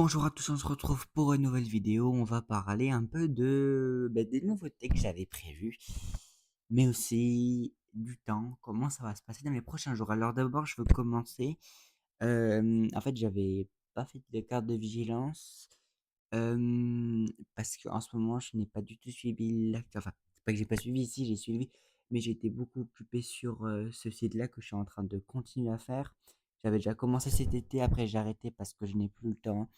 Bonjour à tous, on se retrouve pour une nouvelle vidéo. On va parler un peu des nouveautés que j'avais prévues, mais aussi du temps, comment ça va se passer dans les prochains jours. Alors d'abord, je veux commencer. En fait, j'avais pas fait de carte de vigilance parce qu'en ce moment, je n'ai pas du tout suivi enfin, c'est pas que j'ai pas suivi, si j'ai suivi, mais j'étais beaucoup occupé sur ce site-là que je suis en train de continuer à faire. J'avais déjà commencé cet été, après j'ai arrêté parce que je n'ai plus le temps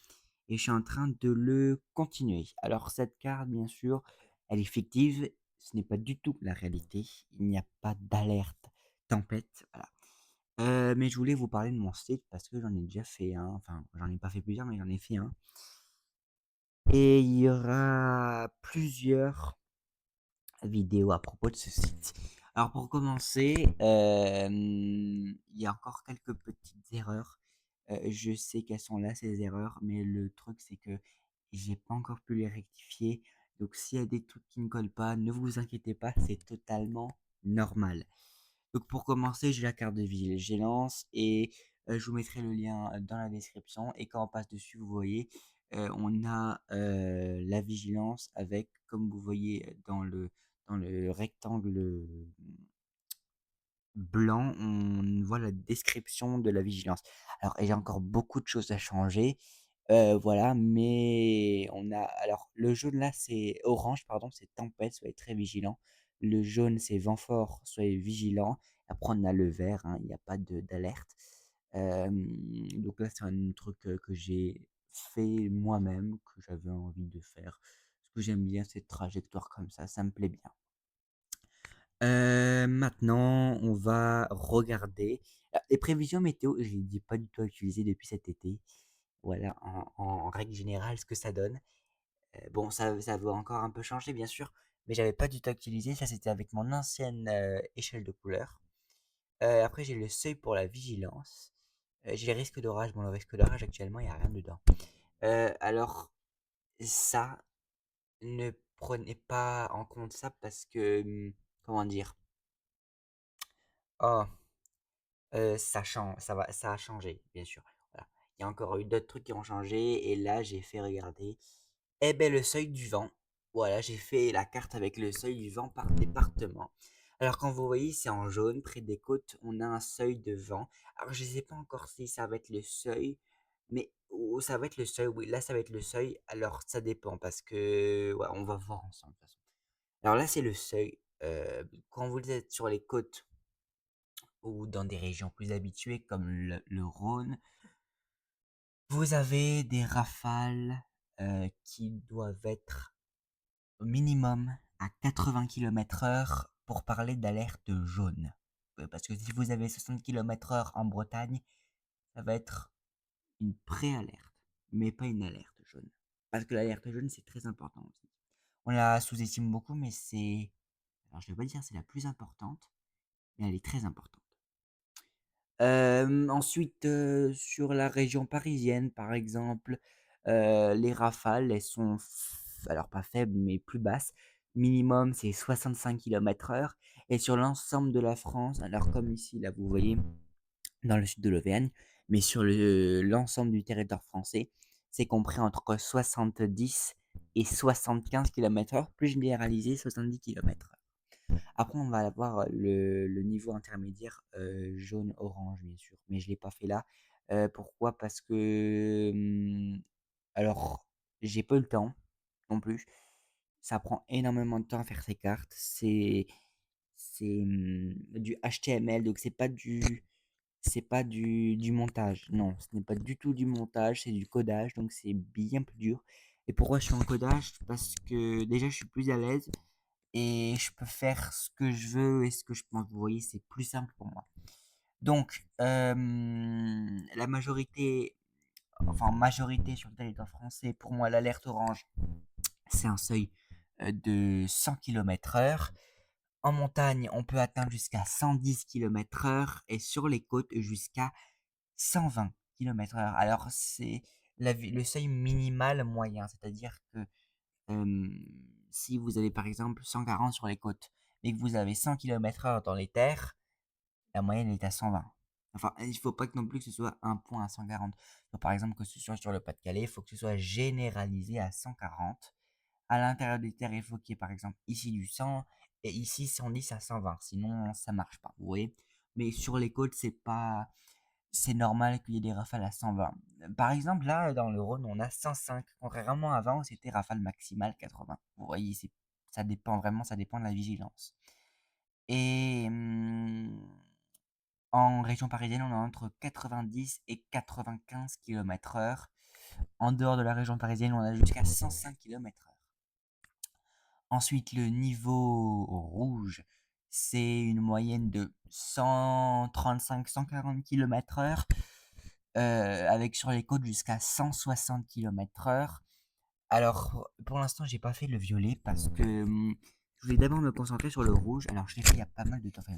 et je suis en train de le continuer. Alors cette carte, bien sûr, elle est fictive, ce n'est pas du tout la réalité. Il n'y a pas d'alerte tempête, voilà. Mais je voulais vous parler de mon site parce que j'en ai déjà fait un, enfin j'en ai pas fait plusieurs, mais j'en ai fait un. Et il y aura plusieurs vidéos à propos de ce site. Alors pour commencer, il y a encore quelques petites erreurs. Je sais qu'elles sont là, ces erreurs, mais le truc, c'est que j'ai pas encore pu les rectifier. Donc s'il y a des trucs qui ne collent pas, ne vous inquiétez pas, c'est totalement normal. Donc pour commencer, j'ai la carte de vigilance et je vous mettrai le lien dans la description. Et quand on passe dessus, vous voyez, on a la vigilance avec, comme vous voyez dans le rectangle blanc, on voit la description de la vigilance. Alors, et j'ai encore beaucoup de choses à changer, voilà, mais on a alors le jaune là, c'est orange pardon, c'est tempête, soyez très vigilants. Le jaune, c'est vent fort, soyez vigilants. Après on a le vert, hein, il n'y a pas de d'alerte. Donc là, c'est un truc, que j'ai fait moi-même, que j'avais envie de faire. Parce que j'aime bien cette trajectoire comme ça me plaît bien. Maintenant, on va regarder les prévisions météo. Je les ai pas du tout actualisées depuis cet été. Voilà, en règle générale, ce que ça donne. Bon, ça va encore un peu changer, bien sûr, mais j'avais pas du tout actualisé. Ça, c'était avec mon ancienne échelle de couleurs. Après, j'ai le seuil pour la vigilance. J'ai les risques d'orage. Bon, le risque d'orage, actuellement, il n'y a rien dedans. Alors, ça, ne prenez pas en compte ça parce que, comment dire? Oh, ça a changé, bien sûr. Voilà. Il y a encore eu d'autres trucs qui ont changé et là, j'ai fait regarder. Eh ben, le seuil du vent. Voilà, j'ai fait la carte avec le seuil du vent par département. Alors, quand vous voyez, c'est en jaune, près des côtes, on a un seuil de vent. Alors, je sais pas encore si ça va être le seuil, mais ou ça va être le seuil. Oui, là, ça va être le seuil. Alors, ça dépend parce que, ouais, on va voir ensemble de toute façon. Alors là, c'est le seuil. Quand vous êtes sur les côtes ou dans des régions plus habituées comme le Rhône, vous avez des rafales qui doivent être au minimum à 80 km/h pour parler d'alerte jaune. Parce que si vous avez 60 km/h en Bretagne, ça va être une préalerte, mais pas une alerte jaune. Parce que l'alerte jaune, c'est très important aussi. On la sous-estime beaucoup, mais c'est... Alors je vais pas dire c'est la plus importante, mais elle est très importante. Ensuite, sur la région parisienne, par exemple, les rafales, elles sont alors pas faibles, mais plus basses. Minimum, c'est 65 km/h et sur l'ensemble de la France, alors comme ici, là, vous voyez, dans le sud de l'Auvergne, mais sur l'ensemble du territoire français, c'est compris entre 70 et 75 km/h, plus généralisé, 70 km/h. Après, on va avoir le niveau intermédiaire jaune-orange, bien sûr, mais je l'ai pas fait là. Pourquoi? Parce que alors, j'ai pas eu le temps non plus. Ça prend énormément de temps à faire ces cartes. C'est du HTML, donc c'est pas du montage. Non, ce n'est pas du tout du montage, c'est du codage, donc c'est bien plus dur. Et pourquoi je suis en codage? Parce que déjà, je suis plus à l'aise et je peux faire ce que je veux et ce que je pense. Vous voyez, c'est plus simple pour moi. Donc, la majorité, enfin majorité sur le territoire français, pour moi, l'alerte orange, c'est un seuil de 100 km/h. En montagne, on peut atteindre jusqu'à 110 km/h et sur les côtes jusqu'à 120 km/h. Alors, c'est le seuil minimal moyen, c'est-à-dire que si vous avez par exemple 140 sur les côtes, mais que vous avez 100 km/h dans les terres, la moyenne est à 120. Enfin, il faut pas que non plus que ce soit un point à 140. Faut par exemple que ce soit sur le Pas-de-Calais, il faut que ce soit généralisé à 140. À l'intérieur des terres, il faut qu'il y ait par exemple ici du 100 et ici 110 à 120. Sinon, ça marche pas, vous voyez. Mais sur les côtes, c'est normal qu'il y ait des rafales à 120. Par exemple, là, dans le Rhône, on a 105. Contrairement à avant, où c'était rafale maximale 80. Vous voyez, ça dépend vraiment, ça dépend de la vigilance. Et en région parisienne, on a entre 90 et 95 km/h. En dehors de la région parisienne, on a jusqu'à 105 km/h. Ensuite, le niveau rouge, c'est une moyenne de 135-140 km/h, avec sur les côtes jusqu'à 160 km/h. Alors, pour l'instant, j'ai pas fait le violet parce que je voulais d'abord me concentrer sur le rouge. Alors, je l'ai fait il y a pas mal de temps. Enfin,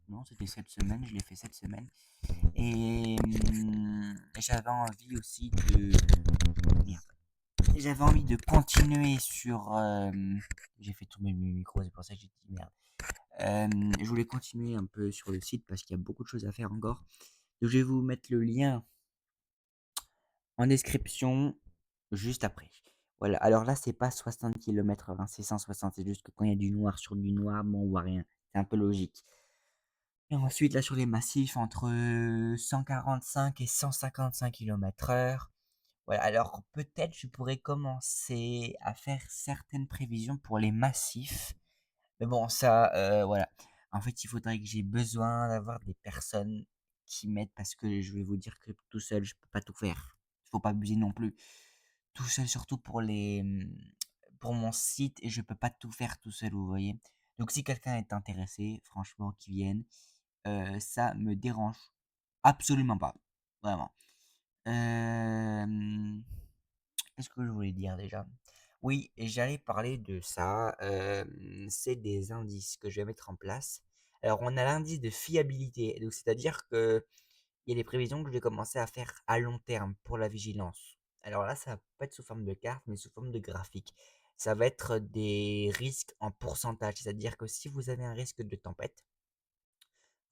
non, c'était cette semaine. Je l'ai fait cette semaine. Et j'avais envie aussi de. Merde. J'avais envie de continuer sur. J'ai fait tomber mes micros, c'est pour ça que j'ai dit merde. Je voulais continuer un peu sur le site parce qu'il y a beaucoup de choses à faire encore. Donc, je vais vous mettre le lien en description juste après. Voilà, alors là, c'est pas 60 km/h, c'est 160. C'est juste que quand il y a du noir sur du noir, bon, on voit rien. C'est un peu logique. Et ensuite, là, sur les massifs, entre 145 et 155 km/h. Voilà, alors peut-être je pourrais commencer à faire certaines prévisions pour les massifs. Mais bon, ça, voilà. En fait, il faudrait que j'ai besoin d'avoir des personnes qui m'aident parce que je vais vous dire que tout seul, je peux pas tout faire. Il faut pas abuser non plus. Tout seul, surtout pour mon site, et je peux pas tout faire tout seul, vous voyez. Donc, si quelqu'un est intéressé, franchement, qu'il vienne, ça me dérange absolument pas, vraiment. Euh, Qu'est-ce que je voulais dire déjà? Oui, et j'allais parler de ça. C'est des indices que je vais mettre en place. Alors, on a l'indice de fiabilité. Donc, c'est-à-dire que il y a des prévisions que je vais commencer à faire à long terme pour la vigilance. Alors là, ça va pas être sous forme de carte, mais sous forme de graphique. Ça va être des risques en pourcentage. C'est-à-dire que si vous avez un risque de tempête,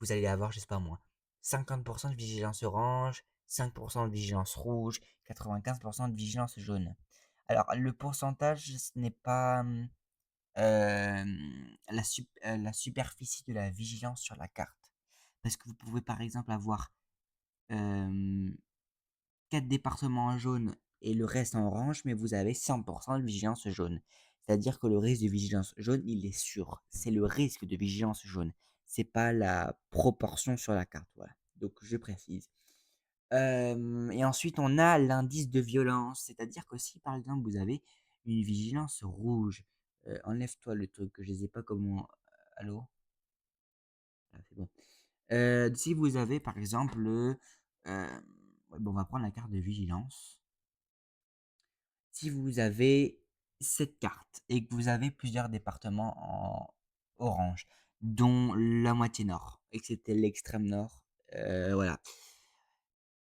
vous allez avoir, je sais pas moi, 50% de vigilance orange, 5% de vigilance rouge, 95% de vigilance jaune. Alors, le pourcentage, ce n'est pas la superficie de la vigilance sur la carte. Parce que vous pouvez par exemple avoir 4 départements en jaune et le reste en orange, mais vous avez 100% de vigilance jaune. C'est-à-dire que le risque de vigilance jaune, il est sûr. C'est le risque de vigilance jaune. C'est pas la proportion sur la carte. Voilà. Donc je précise. Et ensuite, on a l'indice de violence. C'est-à-dire que si par exemple vous avez une vigilance rouge, enlève-toi le truc que je ne sais pas comment. Allô? Ah, c'est bon. Si vous avez par exemple ouais, bon, on va prendre la carte de vigilance. Si vous avez cette carte et que vous avez plusieurs départements en orange, dont la moitié nord, et que c'était l'extrême nord, voilà.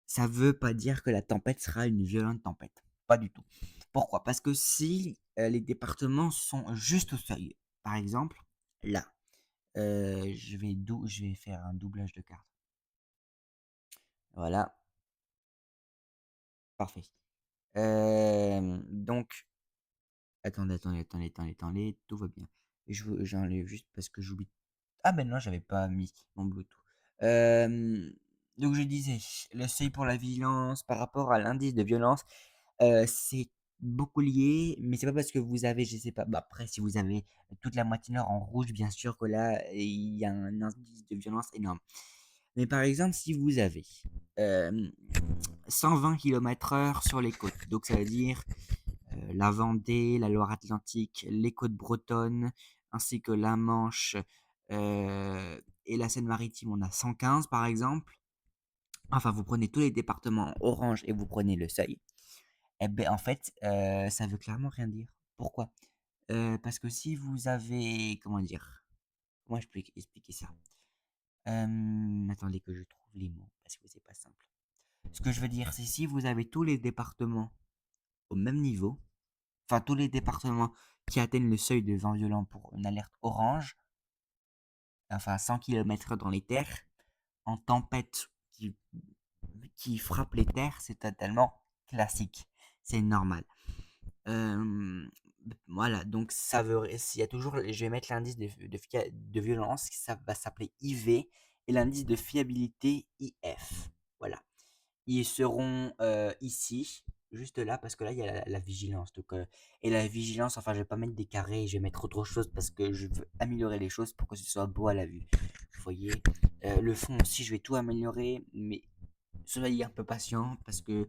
Ça veut pas dire que la tempête sera une violente tempête. Pas du tout. Pourquoi? Parce que si les départements sont juste au seuil, par exemple, là, je vais faire un doublage de carte. Voilà, parfait. Donc, attendez, tout va bien. J'enlève juste parce que j'oublie. Ah ben non, j'avais pas mis mon Bluetooth. Euh, donc je disais, le seuil pour la vigilance par rapport à l'indice de violence, c'est beaucoup lié, mais c'est pas parce que vous avez, je sais pas, bah après si vous avez toute la moitié nord en rouge, bien sûr que là, il y a un indice de violence énorme. Mais par exemple, si vous avez euh, 120 km/h sur les côtes, donc ça veut dire la Vendée, la Loire-Atlantique, les côtes bretonnes, ainsi que la Manche et la Seine-Maritime, on a 115 par exemple. Enfin, vous prenez tous les départements orange et vous prenez le seuil. Eh ben, en fait, ça veut clairement rien dire. Pourquoi? Parce que si vous avez, comment dire, comment je peux expliquer ça? Attendez que je trouve les mots, parce que c'est pas simple. Ce que je veux dire, c'est si vous avez tous les départements au même niveau, enfin tous les départements qui atteignent le seuil de vent violent pour une alerte orange, enfin 100 km dans les terres, en tempête qui, qui frappe les terres, c'est totalement classique. C'est normal. Euh, voilà, donc ça veut, s'il y a toujours, je vais mettre l'indice de violence, ça va s'appeler IV, et l'indice de fiabilité IF. Voilà. Ils seront ici, juste là, parce que là, il y a la vigilance. Donc, et la vigilance, enfin, je vais pas mettre des carrés, je vais mettre autre chose parce que je veux améliorer les choses pour que ce soit beau à la vue. Vous voyez, le fond aussi, je vais tout améliorer, mais soyez un peu patient parce que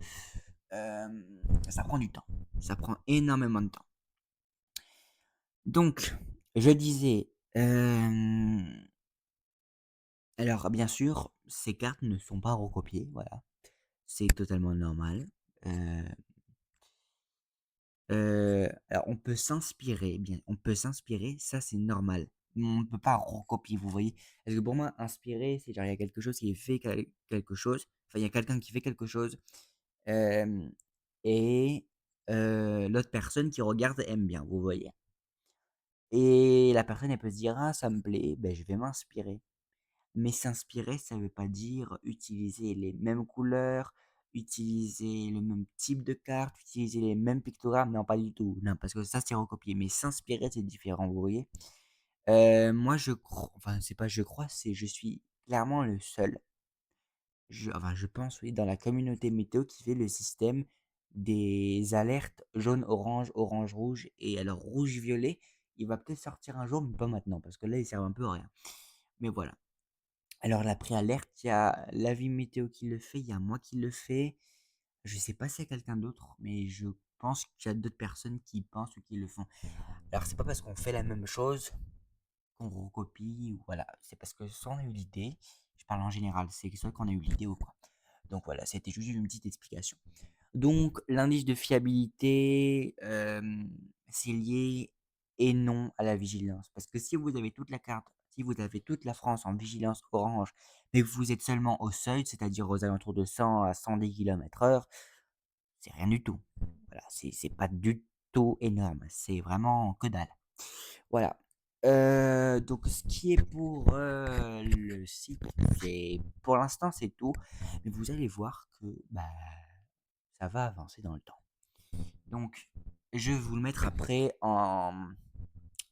ça prend du temps. Ça prend énormément de temps. Donc, je disais, alors bien sûr, ces cartes ne sont pas recopiées, voilà. C'est totalement normal. Euh, alors on peut s'inspirer, bien, on peut s'inspirer, ça c'est normal. On ne peut pas recopier, vous voyez. Parce que pour moi, inspirer, c'est genre il y a quelque chose qui fait quelque chose. Enfin, il y a quelqu'un qui fait quelque chose. euh, et l'autre personne qui regarde aime bien, vous voyez. Et la personne, elle peut se dire, ah, ça me plaît, ben, je vais m'inspirer. Mais s'inspirer, ça veut pas dire utiliser les mêmes couleurs, utiliser le même type de carte, utiliser les mêmes pictogrammes. Non, pas du tout. Non, parce que ça, c'est recopier. Mais s'inspirer, c'est différent, vous voyez. Moi, je crois, enfin, c'est pas je crois, c'est je suis clairement le seul. Enfin, je pense, oui, dans la communauté météo qui fait le système des alertes jaune, orange, orange, rouge. Et alors, rouge, violet, il va peut-être sortir un jour, mais pas maintenant, parce que là, il sert un peu à rien. Mais voilà. Alors la préalerte, il y a l'avis météo qui le fait, il y a moi qui le fais. Je sais pas s'il y a quelqu'un d'autre, mais je pense qu'il y a d'autres personnes qui pensent ou qui le font. Alors c'est pas parce qu'on fait la même chose qu'on recopie ou voilà, c'est parce que soit on a eu l'idée, je parle en général, c'est soit qu'on a eu l'idée ou quoi. Donc voilà, c'était juste une petite explication. Donc l'indice de fiabilité, c'est lié et non à la vigilance. Parce que si vous avez toute la carte, si vous avez toute la France en vigilance orange, mais que vous êtes seulement au seuil, c'est-à-dire aux alentours de 100 à 110 km/h, c'est rien du tout. Voilà, c'est pas du tout énorme. C'est vraiment que dalle. Voilà. Donc ce qui est pour le site, c'est pour l'instant c'est tout. Mais vous allez voir que bah ça va avancer dans le temps. Donc, je vais vous le mettre après en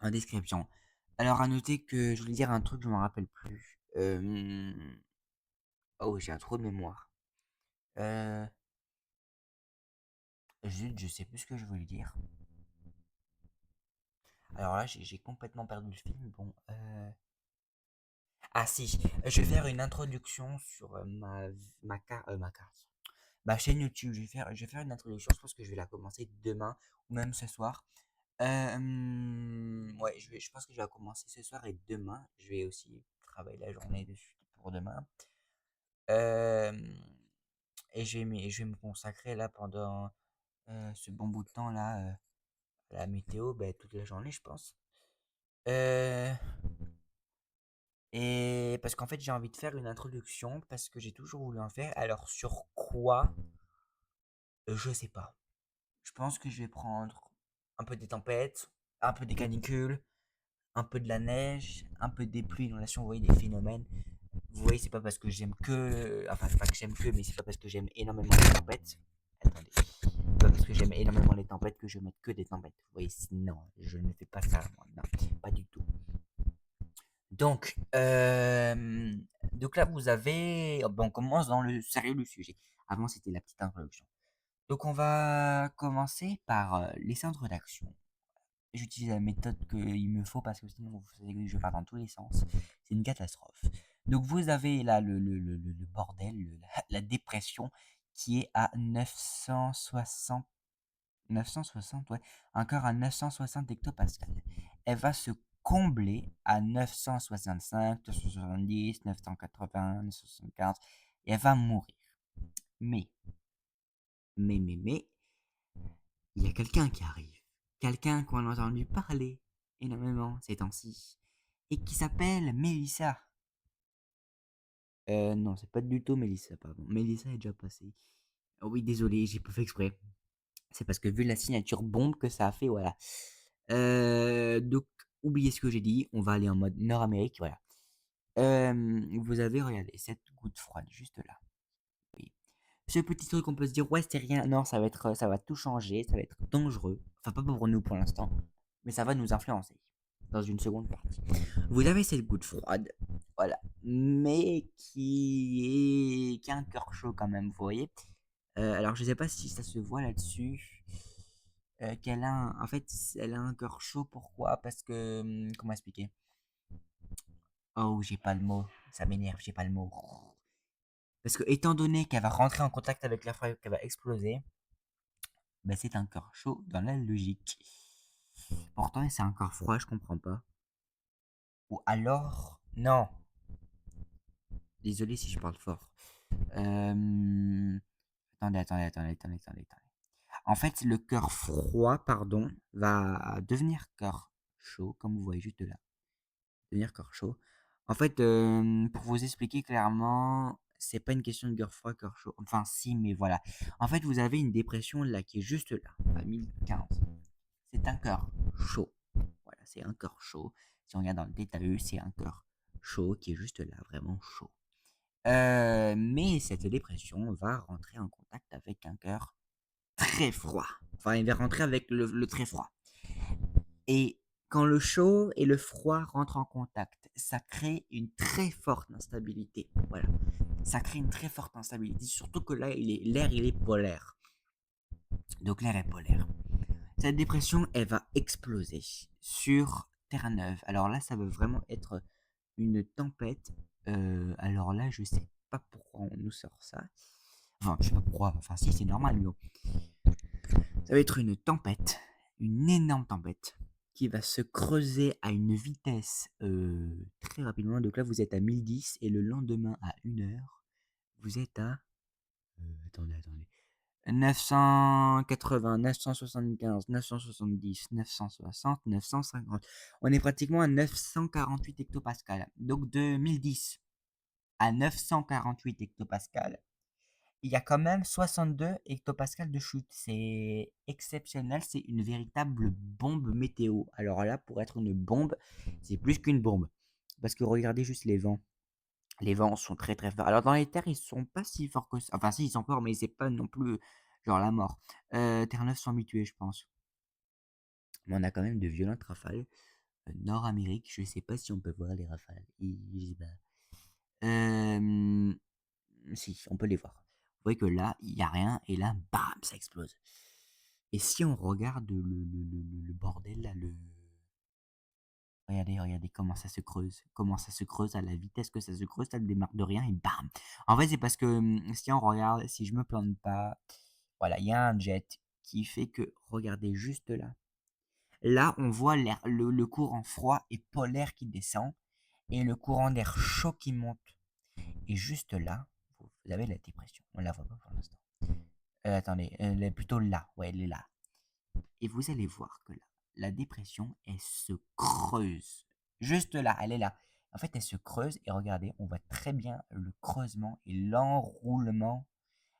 description. Alors, à noter que je voulais dire un truc, je m'en rappelle plus. Oh, j'ai un trou de mémoire. Euh... Zut, je sais plus ce que je voulais dire. Alors là, j'ai complètement perdu le film. Bon, ah si, je vais faire une introduction sur ma carte. Ma chaîne YouTube, je vais faire une introduction. Je pense que je vais la commencer demain ou même ce soir. Ouais, je pense que je vais commencer ce soir et demain. Je vais aussi travailler la journée dessus pour demain. Euh, et je vais me consacrer là pendant ce bon bout de temps là à la météo, ben, toute la journée, je pense. Euh, et parce qu'en fait, j'ai envie de faire une introduction parce que j'ai toujours voulu en faire. Alors, sur quoi? Je sais pas. Je pense que je vais prendre un peu des tempêtes, un peu des canicules, un peu de la neige, un peu des pluies, inondations, vous voyez, des phénomènes. Vous voyez, c'est pas parce que j'aime que. Enfin, c'est pas que j'aime que, mais c'est pas parce que j'aime énormément les tempêtes. Attendez. C'est pas parce que j'aime énormément les tempêtes que je vais mettre que des tempêtes. Vous voyez, non, je ne fais pas ça, moi. Non, pas du tout. Donc, donc là, vous avez. On commence dans le sérieux du sujet. Avant, c'était la petite introduction. Donc, on va commencer par les introductions. J'utilise la méthode qu'il me faut parce que sinon vous savez que je pars dans tous les sens. C'est une catastrophe. Donc vous avez là le bordel, la dépression qui est à 960, 960, ouais, encore à 960 hectopascal. Elle va se combler à 965, 970, 980, 975 et elle va mourir. Mais, mais, il y a quelqu'un qui arrive. Quelqu'un qu'on a entendu parler énormément ces temps-ci. Et qui s'appelle Mélissa. Non, c'est pas du tout Mélissa, pardon. Mélissa est déjà passée. Oh oui, désolé, j'ai pas fait exprès. C'est parce que vu la signature bombe que ça a fait, voilà. Donc, oubliez ce que j'ai dit. On va aller en mode Nord-Amérique, voilà. Vous avez, regardez, cette goutte froide juste là. Ce petit truc, on peut se dire, ouais, c'est rien. Non, ça va tout changer, ça va être dangereux. Enfin, pas pour nous pour l'instant, mais ça va nous influencer dans une seconde partie. Vous avez cette goutte froide, voilà, mais qui a un cœur chaud quand même, vous voyez. Alors, je sais pas si ça se voit là-dessus. En fait, elle a un cœur chaud. Pourquoi? Parce que, comment expliquer? Oh, j'ai pas le mot. Ça m'énerve, j'ai pas le mot. Parce que étant donné qu'elle va rentrer en contact avec l'air froid, qu'elle va exploser, ben c'est un cœur chaud dans la logique. Pourtant, c'est un cœur froid, je comprends pas. Ou alors, non. Désolé si je parle fort. Attendez. En fait, le cœur froid, pardon, va devenir cœur chaud, comme vous voyez juste là. Devenir cœur chaud. En fait, pour vous expliquer clairement, c'est pas une question de cœur froid, cœur chaud. Enfin, si, mais voilà. En fait, vous avez une dépression là qui est juste là, à 1015. C'est un cœur chaud. Voilà, c'est un cœur chaud. Si on regarde dans le détail, c'est un cœur chaud qui est juste là, vraiment chaud. Mais cette dépression va rentrer en contact avec un cœur très froid. Enfin, il va rentrer avec le très froid. Et quand le chaud et le froid rentrent en contact, ça crée une très forte instabilité. Voilà. Ça crée une très forte instabilité. Surtout que là, l'air, il est polaire. Donc l'air est polaire. Cette dépression, elle va exploser sur Terre-Neuve. Alors là, ça va vraiment être une tempête. Alors là, je sais pas pourquoi on nous sort ça. Enfin, je sais pas pourquoi. Enfin, si, c'est normal, mais bon. Ça va être une tempête, une énorme tempête, qui va se creuser à une vitesse très rapidement. Donc là, vous êtes à 1010 et le lendemain à 1 heure, vous êtes à... attendez. 980, 975, 970, 960, 950. On est pratiquement à 948 hectopascales. Donc de 1010 à 948 hectopascales, il y a quand même 62 hectopascales de chute. C'est exceptionnel, c'est une véritable bombe météo. Alors là, pour être une bombe, c'est plus qu'une bombe. Parce que regardez juste les vents. Les vents sont très très forts. Alors dans les terres, ils sont pas si forts que ça. Enfin si, ils sont forts, mais c'est pas non plus genre la mort. Terre-Neuve 100 000 tués, je pense. Mais on a quand même de violentes rafales. Nord-Amérique, je sais pas si on peut voir les rafales. Je sais pas. Si, on peut les voir. Vous voyez que là, il y a rien, et là, bam, ça explose. Et si on regarde le bordel, là, regardez comment ça se creuse, à la vitesse que ça se creuse, ça démarre de rien, et bam. En fait, c'est parce que, si on regarde, si je me plante pas, voilà, il y a un jet qui fait que, regardez juste là. Là, on voit le courant froid et polaire qui descend, et le courant d'air chaud qui monte. Et juste là, vous avez la dépression. On la voit pas pour l'instant. Attendez, elle est plutôt là. Ouais, elle est là. Et vous allez voir que là, la dépression, elle se creuse. Juste là, elle est là. En fait, elle se creuse et regardez, on voit très bien le creusement et l'enroulement.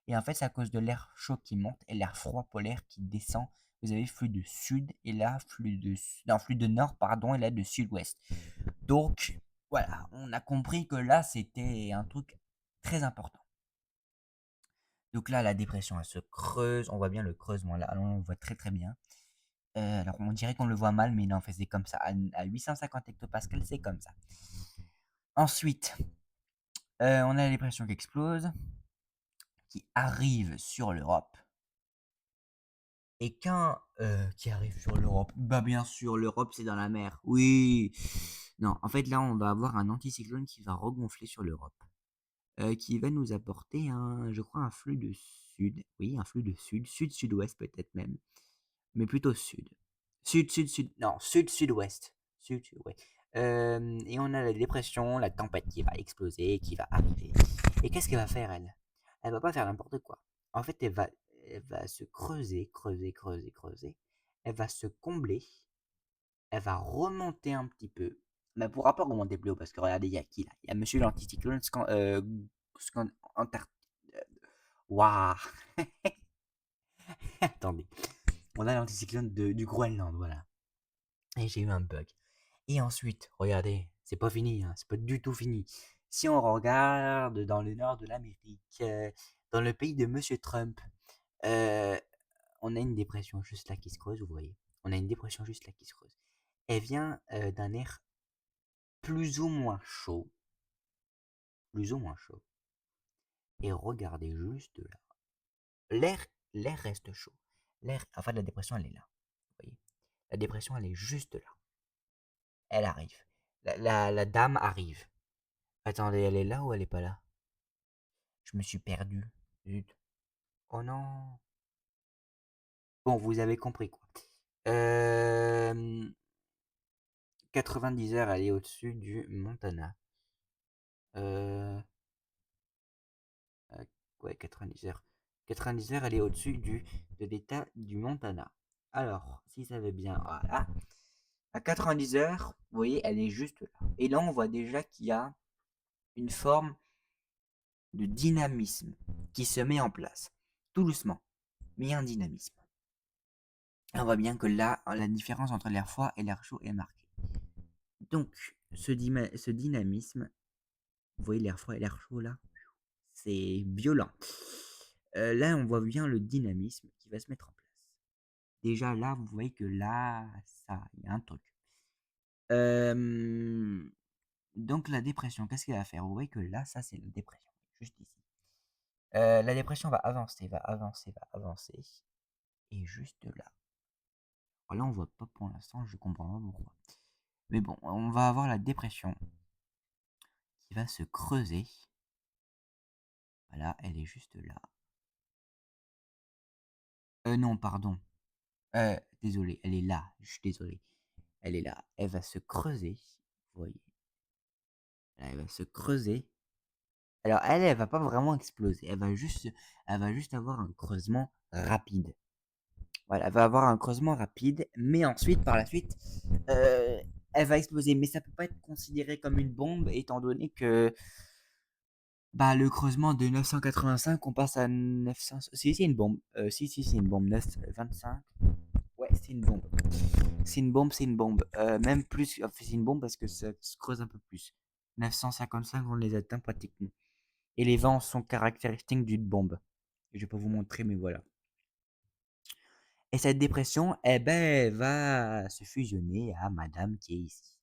Et en fait, c'est à cause de l'air chaud qui monte et l'air froid polaire qui descend. Vous avez flux de sud et là, flux de nord, pardon, et là de sud-ouest. Donc, voilà, on a compris que là, c'était un truc très important. Donc là, la dépression, elle se creuse. On voit bien le creusement là. On le voit très très bien. Alors on dirait qu'on le voit mal, mais non, en fait, c'est comme ça. À 850 hectopascales, c'est comme ça. Ensuite, on a la dépression qui explose, qui arrive sur l'Europe. Et quand qui arrive sur l'Europe, bah bien sûr, l'Europe c'est dans la mer. Oui. Non, en fait là, on va avoir un anticyclone qui va regonfler sur l'Europe. Qui va nous apporter je crois un flux de sud. Oui, un flux de sud, sud-sud-ouest peut-être même, mais plutôt sud. Sud-sud-sud, non, sud-sud-ouest. Sud, ouais. Et on a la dépression, la tempête qui va exploser, qui va arriver. Et qu'est-ce qu'elle va faire, elle? Elle va pas faire n'importe quoi. En fait, elle va se creuser. Elle va se combler. Elle va remonter un petit peu. Mais elle pourra pas remonter plus haut parce que regardez, il y a qui là? Il y a Monsieur l'anticyclone Antar- euh, Waouh! Attendez. On a l'anticyclone du Groenland, voilà. Et j'ai eu un bug. Et ensuite, regardez, c'est pas fini, hein, c'est pas du tout fini. Si on regarde dans le nord de l'Amérique, dans le pays de Monsieur Trump, euh, on a une dépression juste là qui se creuse, vous voyez. On a une dépression juste là qui se creuse. Elle vient d'un air plus ou moins chaud, plus ou moins chaud. Et regardez juste là. L'air, l'air reste chaud. L'air, enfin la dépression elle est là. Vous voyez. La dépression elle est juste là. Elle arrive. La dame arrive. Attendez, elle est là ou elle est pas là? Je me suis perdu. Zut. Oh non. Bon, vous avez compris quoi. 90 heures, elle est au-dessus du Montana. Euh, euh, ouais, 90 heures. 90 heures, elle est au-dessus de l'état du Montana. Alors, si ça veut bien, voilà. À 90 heures, vous voyez, elle est juste là. Et là, on voit déjà qu'il y a une forme de dynamisme qui se met en place. Tout doucement, mais il y a un dynamisme. On voit bien que là, la différence entre l'air froid et l'air chaud est marquée. Donc, ce dynamisme, vous voyez l'air froid et l'air chaud là, c'est violent. Là, on voit bien le dynamisme qui va se mettre en place. Déjà là, vous voyez que là, ça, il y a un truc. Donc la dépression, qu'est-ce qu'elle va faire? Vous voyez que là, ça c'est la dépression, juste ici. La dépression va avancer, va avancer, va avancer. Et juste là. Alors là, on voit pas pour l'instant, je comprends pas pourquoi. Mais bon, on va avoir la dépression qui va se creuser. Voilà, elle est juste là. Non, pardon. Désolé, elle est là. Je suis désolé. Elle est là. Elle va se creuser. Vous voyez. Là, elle va se creuser. Alors, elle va pas vraiment exploser. Elle va juste avoir un creusement rapide. Voilà, elle va avoir un creusement rapide, mais ensuite, par la suite, euh, elle va exploser. Mais ça peut pas être considéré comme une bombe, étant donné que bah, le creusement de 985, on passe à 900. Si, c'est une bombe. Si, c'est une bombe. 925. Ouais, c'est une bombe. C'est une bombe, c'est une bombe. Même plus, enfin, c'est une bombe parce que ça se creuse un peu plus. 955, on les atteint pratiquement. Et les vents sont caractéristiques d'une bombe. Je vais pas vous montrer, mais voilà. Et cette dépression, eh ben, va se fusionner à Madame qui est ici.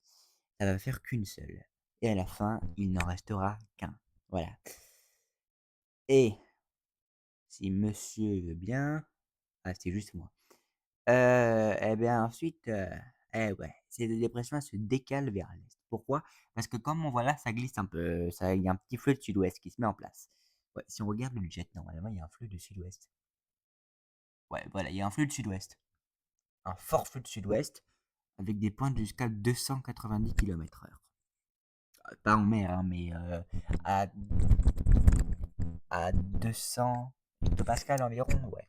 Ça va faire qu'une seule. Et à la fin, il n'en restera qu'un. Voilà. Et si monsieur veut bien. Ah, c'est juste moi. Eh bien ensuite, eh ouais, ces dépressions elles se décalent vers l'est. Pourquoi? Parce que comme on voit là, ça glisse un peu, ça, il y a un petit flux de sud-ouest qui se met en place. Ouais, si on regarde le jet, normalement, il y a un flux de sud-ouest. Ouais, voilà, il y a un flux de sud-ouest. Un fort flux de sud-ouest avec des pointes jusqu'à 290 km/h. Pas en mer, hein, mais à, à 200 hectopascales environ, ouais.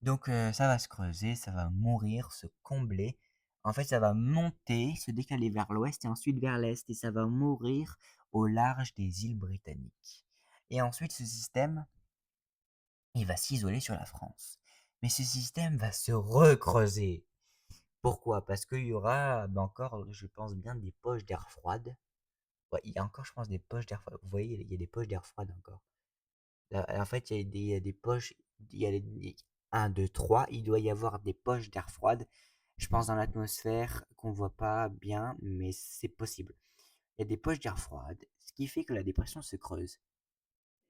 Donc ça va se creuser, ça va mourir, se combler. En fait, ça va monter, se décaler vers l'ouest et ensuite vers l'est et ça va mourir au large des îles britanniques. Et ensuite, ce système, il va s'isoler sur la France. Mais ce système va se recreuser. Pourquoi? Parce qu'il y aura encore, je pense bien, des poches d'air froide. Ouais, il y a encore, je pense, des poches d'air froide. Vous voyez, il y a des poches d'air froide encore. Là, en fait, il y a des poches, il y a les 1, 2, 3, il doit y avoir des poches d'air froide, je pense dans l'atmosphère qu'on voit pas bien, mais c'est possible. Il y a des poches d'air froide, ce qui fait que la dépression se creuse.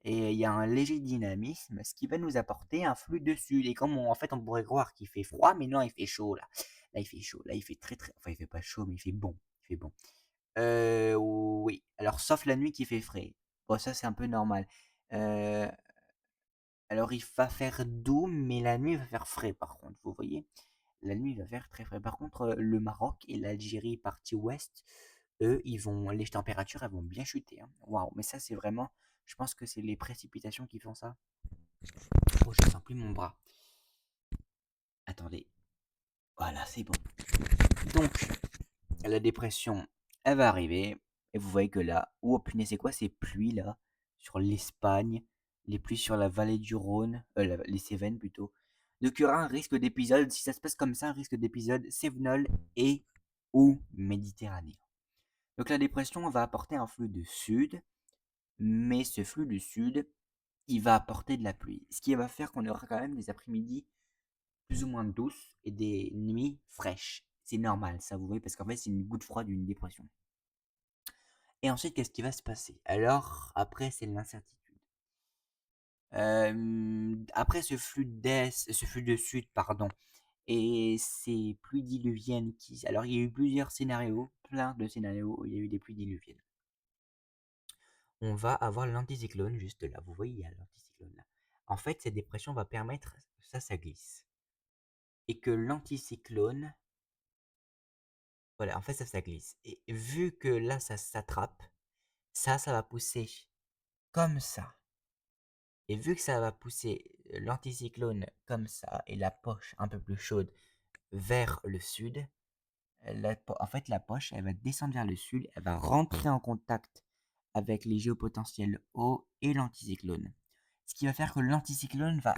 Et il y a un léger dynamisme, ce qui va nous apporter un flux de sud. Et comme en fait on pourrait croire qu'il fait froid, mais non, il fait chaud là. Là il fait chaud, là il fait très très. Enfin il fait pas chaud, mais il fait bon. Il fait bon. Oui. Alors sauf la nuit qui fait frais. Bon ça c'est un peu normal. Euh, Alors il va faire doux, mais la nuit va faire frais par contre, vous voyez? La nuit va faire très frais. Par contre, le Maroc et l'Algérie partie ouest, eux, les températures, elles vont bien chuter, hein. Waouh, mais ça c'est vraiment, je pense que c'est les précipitations qui font ça. Oh, je sens plus mon bras. Attendez. Voilà, c'est bon. Donc, la dépression, elle va arriver. Et vous voyez que là, oh punaise, c'est quoi ces pluies là? Sur l'Espagne, les pluies sur la vallée du Rhône, les Cévennes plutôt. Donc il y aura un risque d'épisode, si ça se passe comme ça, un risque d'épisode cévenol et ou méditerranéen. Donc la dépression va apporter un flux de sud, mais ce flux du sud, il va apporter de la pluie. Ce qui va faire qu'on aura quand même des après-midi plus ou moins douces et des nuits fraîches. C'est normal, ça, vous voyez, parce qu'en fait, c'est une goutte froide d'une dépression. Et ensuite, qu'est-ce qui va se passer? Alors, après, c'est l'incertitude. Après ce flux de sud, pardon, et ces pluies diluviennes qui... Alors, il y a eu plusieurs scénarios, plein de scénarios où il y a eu des pluies diluviennes. On va avoir l'anticyclone juste là. Vous voyez, il y a l'anticyclone là. En fait, cette dépression va permettre, ça glisse. Et que l'anticyclone, voilà, en fait, ça glisse. Et vu que là, ça s'attrape, ça va pousser comme ça. Et vu que ça va pousser l'anticyclone comme ça et la poche un peu plus chaude vers le sud, en fait, la poche, elle va descendre vers le sud, elle va rentrer en contact avec les géopotentiels hauts et l'anticyclone. Ce qui va faire que l'anticyclone va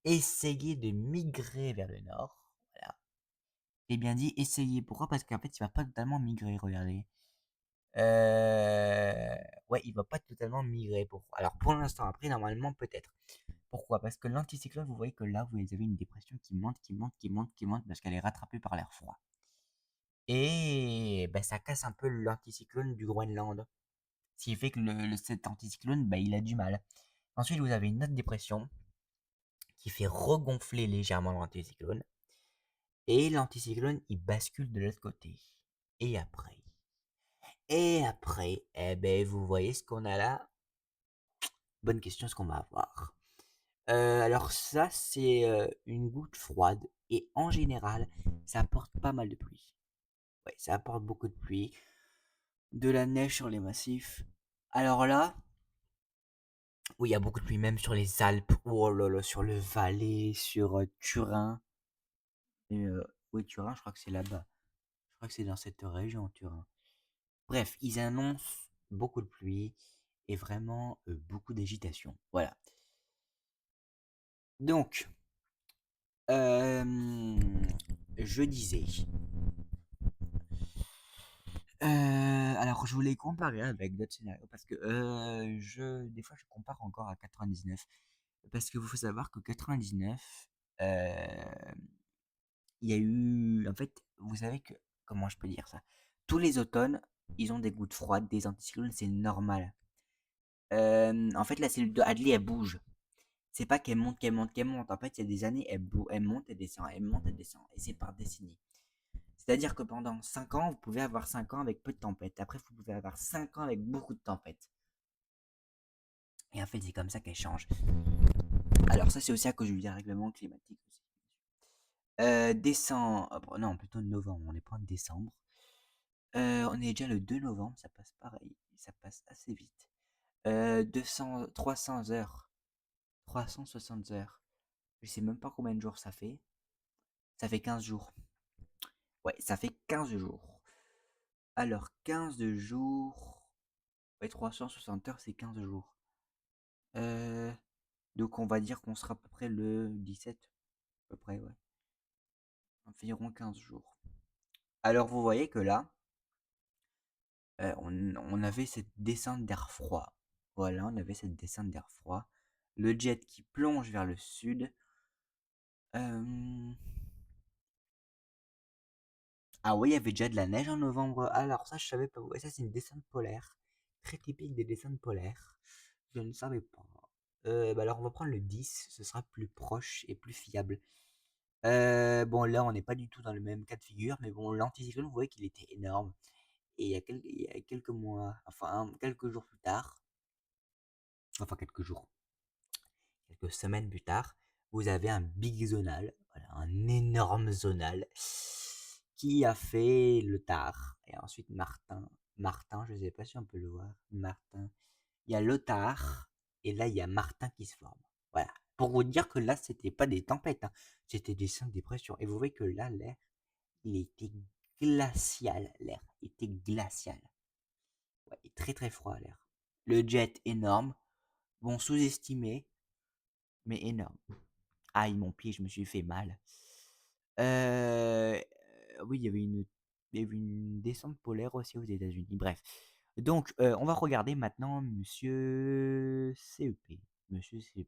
essayer de migrer vers le nord. Voilà. J'ai bien dit essayer. Pourquoi? Parce qu'en fait, il va pas totalement migrer, regardez. Euh... Ouais, il va pas totalement migrer. Pourquoi? Alors, pour l'instant, après, normalement, peut-être. Pourquoi? Parce que l'anticyclone, vous voyez que là, vous avez une dépression qui monte, qui monte, qui monte, qui monte, parce qu'elle est rattrapée par l'air froid. Et ben, ça casse un peu l'anticyclone du Groenland. Ce qui fait que cet anticyclone, ben, il a du mal. Ensuite, vous avez une autre dépression qui fait regonfler légèrement l'anticyclone. Et l'anticyclone, il bascule de l'autre côté. Et après, eh ben, vous voyez ce qu'on a là? Bonne question, ce qu'on va avoir. Alors ça, c'est une goutte froide. Et en général, ça apporte pas mal de pluie. Ouais, ça apporte beaucoup de pluie. De la neige sur les massifs. Alors là, oui, il y a beaucoup de pluie, même sur les Alpes. Oh là là, sur le Valais, sur Turin. Et, oui, Turin, je crois que c'est là-bas. Je crois que c'est dans cette région, Turin. Bref, ils annoncent beaucoup de pluie et vraiment beaucoup d'agitation. Voilà. Donc, je disais. Alors, je voulais comparer avec d'autres scénarios parce que des fois, je compare encore à 99. Parce que vous faut savoir que 99, il y a eu. En fait, vous savez que. Comment je peux dire ça? Tous les automnes, ils ont des gouttes froides, des anticyclones, c'est normal. En fait, la cellule de Hadley, elle bouge. C'est pas qu'elle monte, qu'elle monte, qu'elle monte. En fait, il y a des années, elle monte, elle descend, elle monte, elle descend. Et c'est par décennie. C'est-à-dire que pendant 5 ans, vous pouvez avoir 5 ans avec peu de tempêtes. Après, vous pouvez avoir 5 ans avec beaucoup de tempêtes. Et en fait, c'est comme ça qu'elle change. Alors, ça, c'est aussi à cause du dérèglement climatique aussi. Décembre, non, plutôt novembre, on n'est pas en décembre. On est déjà le 2 novembre, ça passe pareil, ça passe assez vite. 300 heures, 360 heures. Je sais même pas combien de jours ça fait. Ça fait 15 jours. Ouais, ça fait 15 jours. Alors, 15 jours. Ouais, 360 heures, c'est 15 jours. Euh, donc, on va dire qu'on sera à peu près le 17. À peu près, ouais. Environ 15 jours. Alors, vous voyez que là, on avait cette descente d'air froid. Voilà, on avait cette descente d'air froid. Le jet qui plonge vers le sud. Euh, Ah oui, il y avait déjà de la neige en novembre. Alors ça, je savais pas. Ouais, ça, c'est une descente polaire. Très typique des descentes polaires. Je ne savais pas. Bah alors, on va prendre le 10. Ce sera plus proche et plus fiable. Bon, là, on n'est pas du tout dans le même cas de figure. Mais bon, l'anticyclone, vous voyez qu'il était énorme. Et il y a quelques mois, enfin, quelques jours plus tard, enfin, quelques jours, quelques semaines plus tard, vous avez un big zonal, voilà, un énorme zonal qui a fait le tard. Et ensuite Martin, je ne sais pas si on peut le voir, Martin. Il y a Lothar et là il y a Martin qui se forme. Voilà. Pour vous dire que là c'était pas des tempêtes, hein, c'était des cinq dépressions. Et vous voyez que là l'air, il était glacial, l'air était glacial. Ouais, et très très froid l'air. Le jet énorme, bon sous-estimé, mais énorme. Aïe, mon pied, je me suis fait mal. Oui, il y avait une descente polaire aussi aux États-Unis. Bref. Donc, on va regarder maintenant Monsieur CEP. Monsieur CP.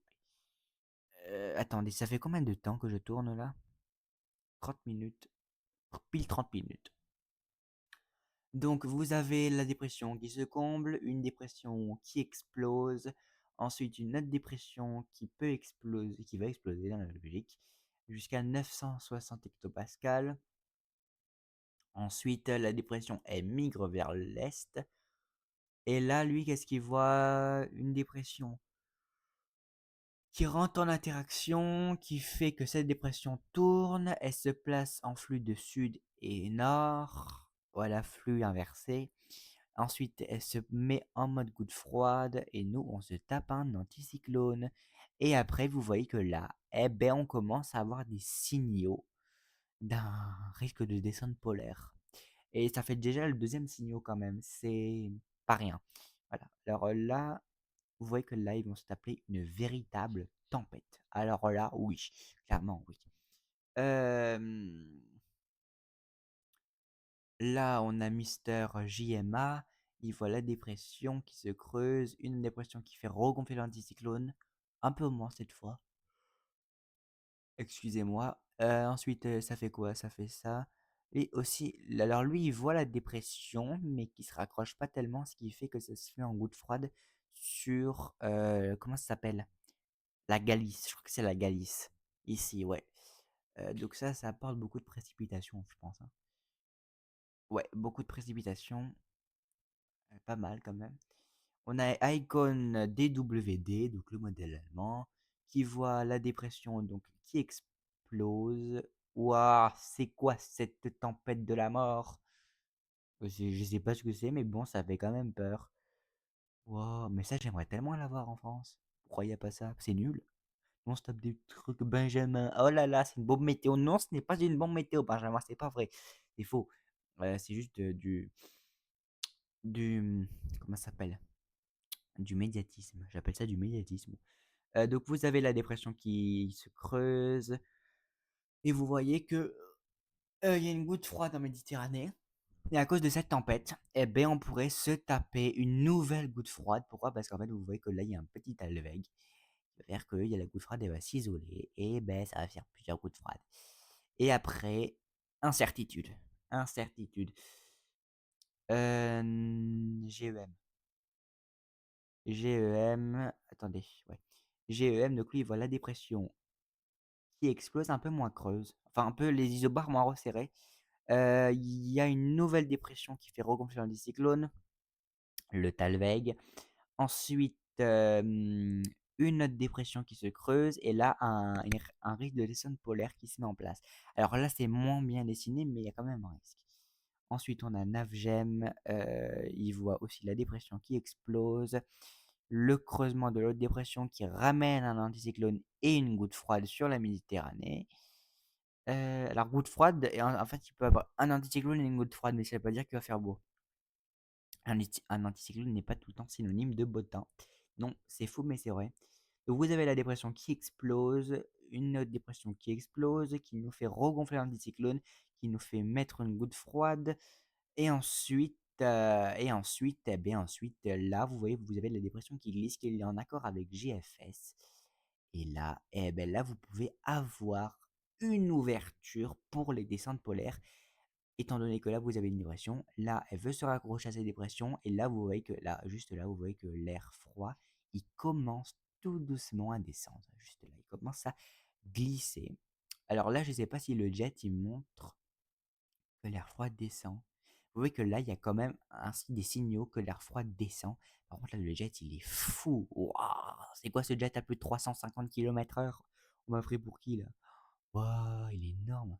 Attendez, ça fait combien de temps que je tourne là? 30 minutes. Pile 30 minutes. Donc vous avez la dépression qui se comble, une dépression qui explose, ensuite une autre dépression qui peut exploser, qui va exploser dans la logique, jusqu'à 960 hectopascales. Ensuite, la dépression, elle migre vers l'est. Et là, lui, qu'est-ce qu'il voit? Une dépression qui rentre en interaction, qui fait que cette dépression tourne, elle se place en flux de sud et nord, voilà, flux inversé. Ensuite, elle se met en mode goutte froide et nous, on se tape un anticyclone. Et après, vous voyez que là, eh ben, on commence à avoir des signaux d'un risque de descente polaire. Et ça fait déjà le deuxième signal quand même, c'est pas rien. Voilà. Alors là, vous voyez que là, ils vont se taper une véritable tempête. Alors là, oui, clairement, oui. Euh, Là, on a Mister JMA. Il voit la dépression qui se creuse, une dépression qui fait regonfler l'anticyclone, un peu moins cette fois. Excusez-moi. Ensuite, ça fait quoi? Ça fait ça. Et aussi, alors lui, il voit la dépression, mais qui se raccroche pas tellement, ce qui fait que ça se fait en goutte froide sur, comment ça s'appelle? La Galice. Je crois que c'est la Galice. Ici, ouais. Donc ça apporte beaucoup de précipitations, je pense, hein. Ouais, beaucoup de précipitations. Pas mal quand même. On a Icon DWD, donc le modèle allemand, qui voit la dépression donc qui explose. Waouh, c'est quoi cette tempête de la mort? Je sais pas ce que c'est, mais bon, ça fait quand même peur. Waouh, mais ça, j'aimerais tellement l'avoir en France. Pourquoi y a pas ça? C'est nul. On se tape des trucs, Benjamin. Oh là là, c'est une bombe météo. Non, ce n'est pas une bombe météo, Benjamin, c'est pas vrai. C'est faux. C'est juste du, comment ça s'appelle? Du médiatisme. J'appelle ça du médiatisme. Donc vous avez la dépression qui se creuse et vous voyez que il y a une goutte froide en Méditerranée. Et à cause de cette tempête, eh ben, on pourrait se taper une nouvelle goutte froide. Pourquoi? Parce qu'en fait, vous voyez que là, il y a un petit alvéole qui va faire qu'il y a la goutte froide, elle va s'isoler et ben, ça va faire plusieurs gouttes froides. Et après, incertitude. Incertitude. GEM. GEM. Attendez, ouais. GEM, donc lui, il voit la dépression qui explose un peu moins creuse. Enfin, un peu les isobars moins resserrés. Il y a une nouvelle dépression qui fait regonfler l'anticyclone, le Talweg. Ensuite, une autre dépression qui se creuse et là, un risque de descente polaire qui se met en place. Alors là, c'est moins bien dessiné, mais il y a quand même un risque. Ensuite, on a Navgem, il voit aussi la dépression qui explose, le creusement de l'autre dépression qui ramène un anticyclone et une goutte froide sur la Méditerranée. Alors, goutte froide, et en fait, il peut avoir un anticyclone et une goutte froide, mais ça veut pas dire qu'il va faire beau. Un anticyclone n'est pas tout le temps synonyme de beau temps. Non, c'est faux, mais c'est vrai. Donc, vous avez la dépression qui explose, une autre dépression qui explose, qui nous fait regonfler l'anticyclone, qui nous fait mettre une goutte froide, et ensuite, eh bien, ensuite, là, vous voyez, vous avez la dépression qui glisse, qui est en accord avec GFS. Et là, eh ben là, vous pouvez avoir une ouverture pour les descentes polaires, étant donné que là, vous avez une dépression. Là, elle veut se raccrocher à cette dépression. Et là, vous voyez que là, juste là, vous voyez que l'air froid, il commence tout doucement à descendre. Juste là, il commence à glisser. Alors là, je ne sais pas si le jet, il montre que l'air froid descend. Vous voyez que là, il y a quand même ainsi des signaux que l'air froid descend. Par contre, là, le jet, il est fou. Waouh, c'est quoi ce jet à plus de 350 km/h? On m'a pris pour qui, là? Waouh, il est énorme.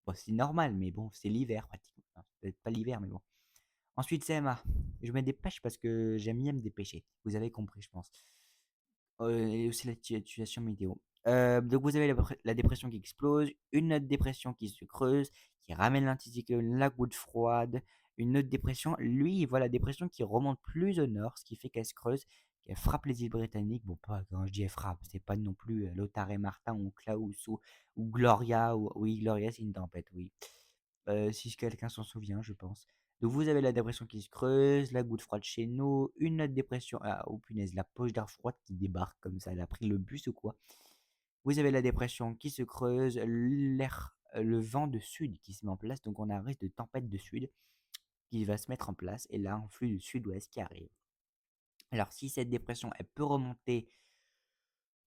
Bon, c'est normal, mais bon, c'est l'hiver pratiquement. Enfin, peut-être pas l'hiver, mais bon. Ensuite, CMA. Je me dépêche parce que j'aime bien me dépêcher. Vous avez compris, je pense. Et aussi la situation météo. Donc vous avez la dépression qui explose, une autre dépression qui se creuse, qui ramène l'anticyclone, la goutte froide, une autre dépression. Lui, il voit la dépression qui remonte plus au nord, ce qui fait qu'elle se creuse, qu'elle frappe les îles britanniques. Bon, pas quand je dis elle frappe, c'est pas non plus Lothar et Martin ou Klaus ou Gloria. Oui, Gloria, c'est une tempête, oui. Si quelqu'un s'en souvient, je pense. Donc vous avez la dépression qui se creuse, la goutte froide chez nous, une autre dépression, ah, oh punaise, la poche d'air froide qui débarque comme ça, elle a pris le bus ou quoi? Vous avez la dépression qui se creuse, l'air, le vent de sud qui se met en place, donc on a un risque de tempête de sud qui va se mettre en place et là un flux du sud-ouest qui arrive. Alors si cette dépression, elle peut remonter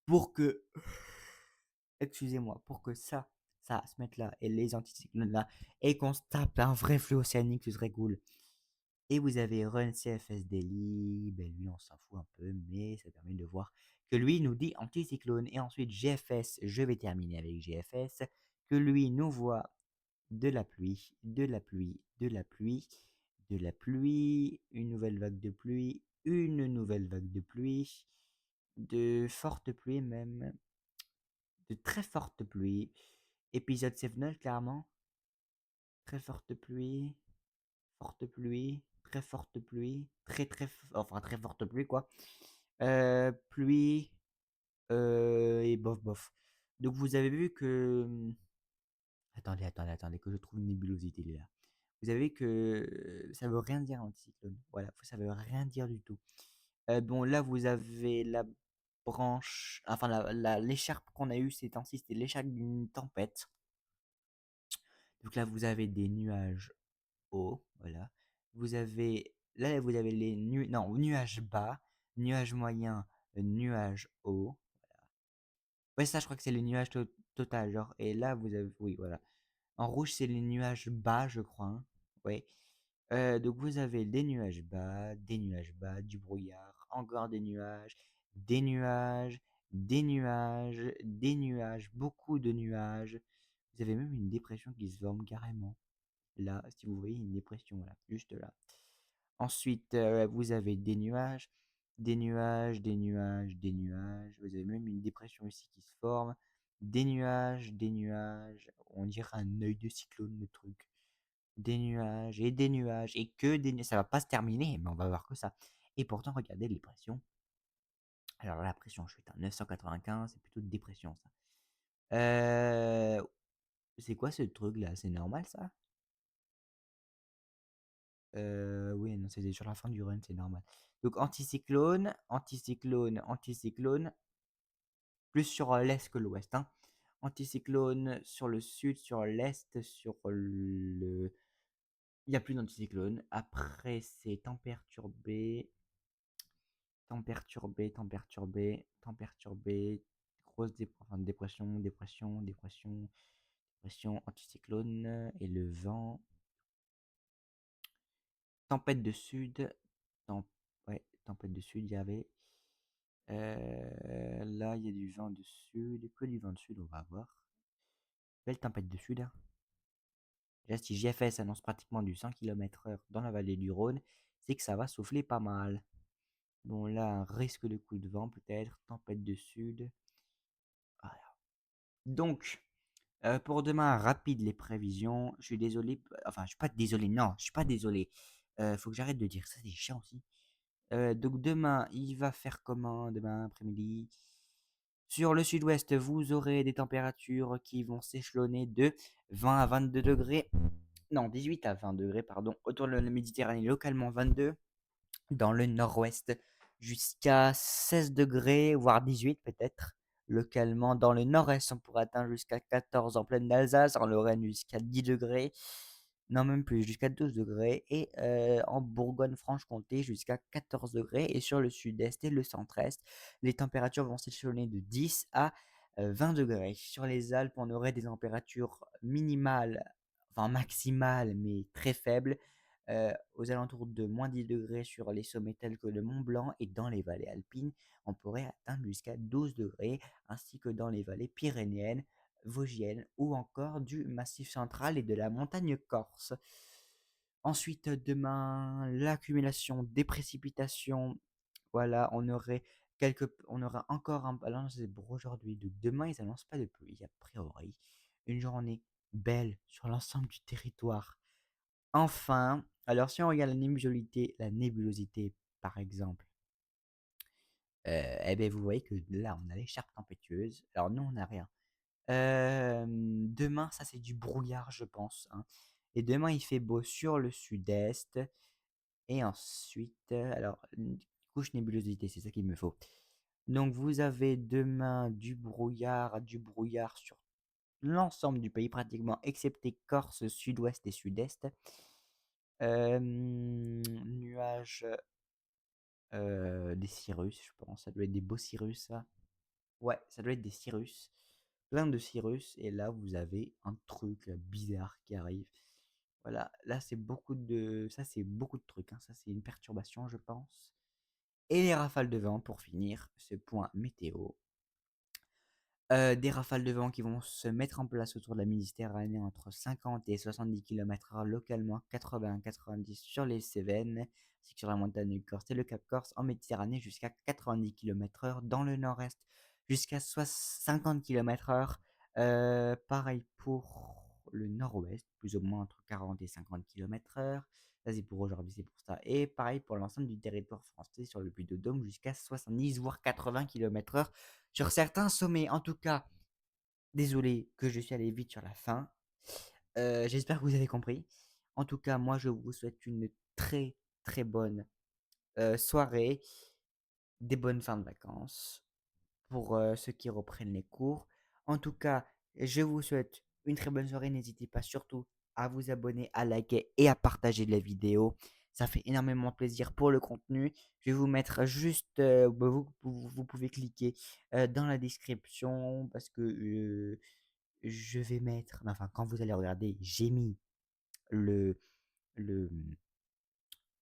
pour que excusez-moi, pour que ça se mette là et les anticyclones là et qu'on se tape un vrai flux océanique, ce serait cool. Et vous avez Run CFS Daily, ben lui on s'en fout un peu, mais ça permet de voir que lui nous dit anticyclone. Et ensuite GFS, je vais terminer avec GFS, que lui nous voit de la pluie, de la pluie, de la pluie, de la pluie, une nouvelle vague de pluie, une nouvelle vague de pluie, de fortes pluies même, de très fortes pluies. Épisode 7 clairement, très forte pluie, très forte pluie, enfin très forte pluie quoi. Pluie et bof bof. Donc vous avez vu que attendez que je trouve une nébulosité là. Vous avez vu que ça veut rien dire anticyclone. Voilà, ça veut rien dire du tout. Bon là vous avez la branche, enfin l'écharpe qu'on a eue ces temps-ci, c'était l'écharpe d'une tempête. Donc là vous avez des nuages haut, voilà. Vous avez les non, nuages bas, nuages moyens, nuages hauts. Ouais, ça, je crois que c'est les nuages total, genre. Et là, vous avez, oui, voilà. En rouge, c'est les nuages bas, je crois, hein. Ouais. Donc vous avez des nuages bas, du brouillard, encore des nuages, des nuages, des nuages, des nuages, beaucoup de nuages. Vous avez même une dépression qui se forme carrément. Là, si vous voyez une dépression, là, juste là. Ensuite, vous avez des nuages, des nuages, des nuages, des nuages. Vous avez même une dépression ici qui se forme. Des nuages, des nuages. On dirait un œil de cyclone, le truc. Des nuages et des nuages et que des nuages. Ça va pas se terminer, mais on va voir que ça. Et pourtant, regardez les pressions. Alors la pression, je suis à 995, c'est plutôt de dépression, ça. Euh, c'est quoi ce truc là? C'est normal ça? Oui, non, c'était sur la fin du run, c'est normal. Donc anticyclone, anticyclone, anticyclone, plus sur l'est que l'ouest, hein. Anticyclone sur le sud, sur l'est, sur le... Il n'y a plus d'anticyclone. Après, c'est température température grosse enfin, dépression, dépression, dépression, dépression, anticyclone et le vent. Tempête de sud, ouais, tempête de sud, il y avait. Là, il y a du vent de sud, que du vent de sud, on va voir. Belle tempête de sud, hein. Là, si GFS annonce pratiquement du 100 km/h dans la vallée du Rhône, c'est que ça va souffler pas mal. Bon, là, un risque de coup de vent peut-être, tempête de sud. Voilà. Donc, pour demain, rapide les prévisions. Je suis désolé, enfin, je suis pas désolé, non, je suis pas désolé. Faut que j'arrête de dire ça, c'est chiant aussi. Donc demain, il va faire comment demain après-midi? Sur le sud-ouest, vous aurez des températures qui vont s'échelonner de 20 à 22 degrés. Non, 18 à 20 degrés, pardon. Autour de la Méditerranée, localement 22. Dans le nord-ouest, jusqu'à 16 degrés, voire 18 peut-être. Localement, dans le nord-est, on pourrait atteindre jusqu'à 14 en pleine Alsace, en Lorraine jusqu'à 10 degrés. Non, même plus, jusqu'à 12 degrés. Et en Bourgogne-Franche-Comté, jusqu'à 14 degrés. Et sur le sud-est et le centre-est, les températures vont s'échelonner de 10 à 20 degrés. Sur les Alpes, on aurait des températures minimales, enfin maximales, mais très faibles, aux alentours de moins 10 degrés sur les sommets tels que le Mont Blanc, et dans les vallées alpines, on pourrait atteindre jusqu'à 12 degrés, ainsi que dans les vallées pyrénéennes, vosgiennes ou encore du Massif central et de la montagne corse. Ensuite, demain, l'accumulation des précipitations. Voilà, on aura encore un. Alors, c'est pour aujourd'hui. Donc, demain, ils annoncent pas de pluie, a priori. Une journée belle sur l'ensemble du territoire. Enfin, alors si on regarde la nébulosité par exemple, eh bien vous voyez que là on a l'écharpe tempétueuse. Alors nous on n'a rien. Demain ça c'est du brouillard je pense, hein. Et demain, il fait beau sur le sud-est. Et ensuite, alors, couche nébulosité, c'est ça qu'il me faut. Donc, vous avez demain du brouillard sur l'ensemble du pays, pratiquement, excepté Corse, sud-ouest et sud-est. Nuages, des cirrus, je pense. Ça doit être des beaux cirrus, ça. Ouais, ça doit être des cirrus. Plein de cirrus. Et là, vous avez un truc bizarre qui arrive. Voilà, là, c'est beaucoup de... Ça, c'est beaucoup de trucs, hein. Ça, c'est une perturbation, je pense. Et les rafales de vent pour finir ce point météo. Des rafales de vent qui vont se mettre en place autour de la Méditerranée entre 50 et 70 km/h localement, 80-90 sur les Cévennes, ainsi que sur la montagne du Corse et le Cap Corse en Méditerranée jusqu'à 90 km/h dans le nord-est, jusqu'à 50 km/h. Pareil pour le nord-ouest, plus ou moins entre 40 et 50 km/h. Ça, c'est pour aujourd'hui, c'est pour ça. Et pareil pour l'ensemble du territoire français sur le Puy-de-Dôme jusqu'à 70 voire 80 km/h sur certains sommets. En tout cas, désolé que je suis allé vite sur la fin. J'espère que vous avez compris. En tout cas, moi, je vous souhaite une très très bonne soirée, des bonnes fins de vacances pour ceux qui reprennent les cours. En tout cas, je vous souhaite une très bonne soirée. N'hésitez pas surtout à vous abonner, à liker et à partager la vidéo. Ça fait énormément plaisir pour le contenu. Je vais vous mettre juste, vous pouvez cliquer dans la description parce que je vais mettre, enfin quand vous allez regarder, j'ai mis le, le,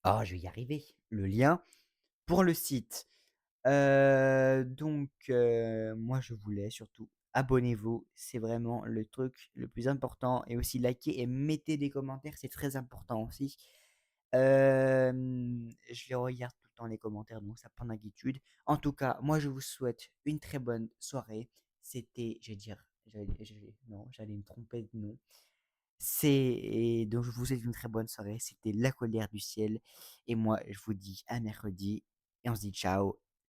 je vais y arriver, le lien pour le site. Moi, je voulais surtout abonnez-vous, c'est vraiment le truc le plus important et aussi likez et mettez des commentaires, c'est très important aussi. Je les regarde tout le temps les commentaires, donc ça prend d'inquiétude. En tout cas, moi, je vous souhaite une très bonne soirée. C'était, je vais dire, non, j'allais me tromper de nom. Et donc je vous souhaite une très bonne soirée. C'était La Colère du Ciel et moi, je vous dis à mercredi et on se dit ciao.